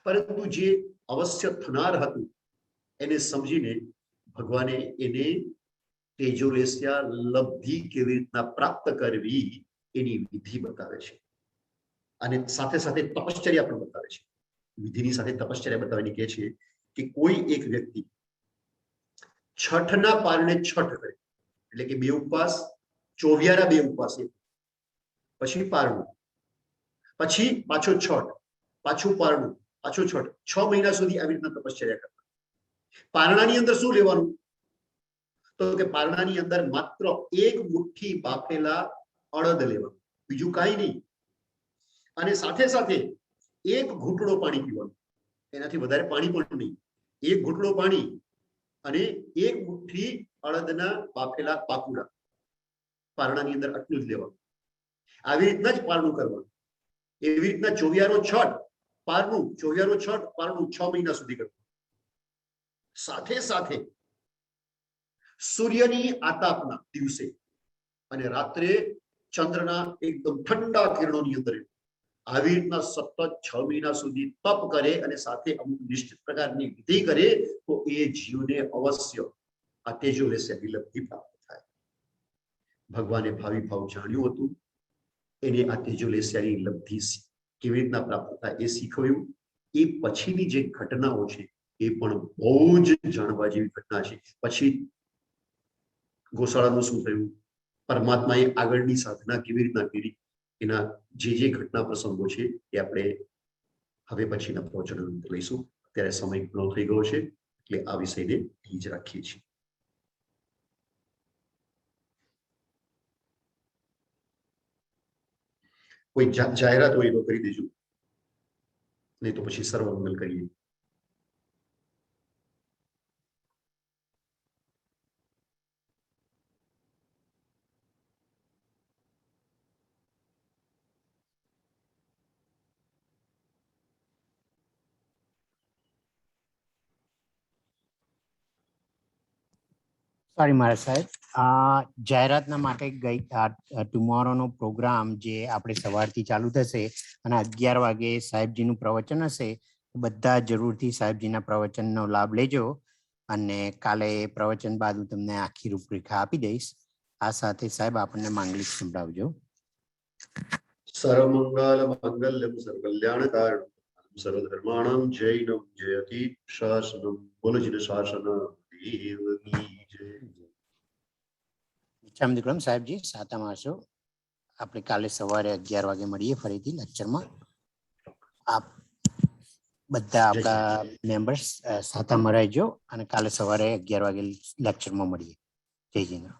પરંતુ જે અવશ્ય થનાર હતું એને સમજીને ભગવાને એને તેજોલેશ્યા લબ્ધિ કેવી રીતના પ્રાપ્ત કરવી એની વિધિ બતાવે છે. અને સાથે સાથે તપશ્ચર્યા પણ બતાવે છે. વિધિની સાથે તપશ્ચર્યા બતાવીને કહે છે કે કોઈ એક વ્યક્તિ છઠના પારણે છઠ કરે, એટલે કે 2 ઉપવાસ, 24 2 ઉપવાસ, પછી પારણું, પછી પાછો છઠ, પાછું પારણું, પાછું છઠ, 6 મહિના સુધી આવી રીતના તપશ્ચર્યા કરતા. પારણાની અંદર શું લેવાનું? તો કે પારણાની અંદર માત્ર 1 મુઠ્ઠી બાફેલા અડદ લેવાનું, બીજું કાંઈ નહીં. અને સાથે સાથે 1 ઘૂંટડો પાણી પીવાનું. એનાથી વધારે પાણી પણ નહીં. 1 ઘૂંટડો પાણી અને 1 મુઠ્ઠી અડદના બાફેલા પાકુડા. પારણાની અંદર આટલું જ લેવાનું. આવી રીતના જ પારણું કરવાનું. એવી રીતના 24 છઠ પારણું, 24 છઠ પારણું, 6 મહિના સુધી કરવાનું. સાથે સાથે સૂર્યની આતાપના દિવસે અને રાત્રે ચંદ્રના એકદમ ઠંડા કિરણોની અંદર આવી રીતના સતત 6 મહિના સુધી તપ કરે અને સાથે અમુક નિશ્ચિત પ્રકારની વિધિ કરે તો એ જીવને અવશ્ય આ તેજોલેશ્યાની લબ્ધિ પ્રાપ્ત થાય. ભગવાને ભાવિ ભાવ જાણ્યું હતું. એને આ તેજોલેશ્યાની લબ્ધિ કેવી રીતના પ્રાપ્ત થાય એ શીખવ્યું. એ પછીની જે ઘટનાઓ છે એ પણ બહુ જ જાણવા જેવી ઘટના છે. પછી ગોશાળાનું શું થયું, પરમાત્માએ આગળની સાધના કેવી રીતના કરી, એના જે ઘટના પ્રસંગો છે એ આપણે હવે પછીના પ્રવચન લઈશું. અત્યારે સમય ઘણો થઈ ગયો છે, એટલે આ વિષયને અહીં જ રાખીએ છીએ. કોઈ જાહેરાત હોય તો કરી દેજો, નહીં તો પછી સર્વમંગલ કરીએ. સોરી મહારાજ સાહેબ, જાહેરાતના માટે ગઈ ટુમોરોનો પ્રોગ્રામ જે આપણે સવારથી ચાલુ થશે અને 11 વાગે સાહેબજીનું પ્રવચન હશે. બધા જરૂરથી સાહેબજીના પ્રવચનનો લાભ લેજો અને કાલે પ્રવચન બાદ હું તમને આખી રૂપરેખા આપી દઈશ. આ સાથે સાહેબ આપણને માંગલિક સંભળાવજો. સર્વમંગલ મંગલમ સર્વકલ્યાણકારણમ સર્વધર્માણામ જૈનમ જયતિ શાસનમ. બોલો જીન શાસન દેવની જય. વિક્રમ સાહેબજી, સાતમ આસો આપણે કાલે સવારે 11 વાગે મળીએ ફરીથી લેક્ચરમાં. આપ બધા આપણા મેમ્બર્સ સાથે મરાઈજો અને કાલે સવારે 11 વાગે લેક્ચરમાં મળીએ. જય જીનેન્દ્ર.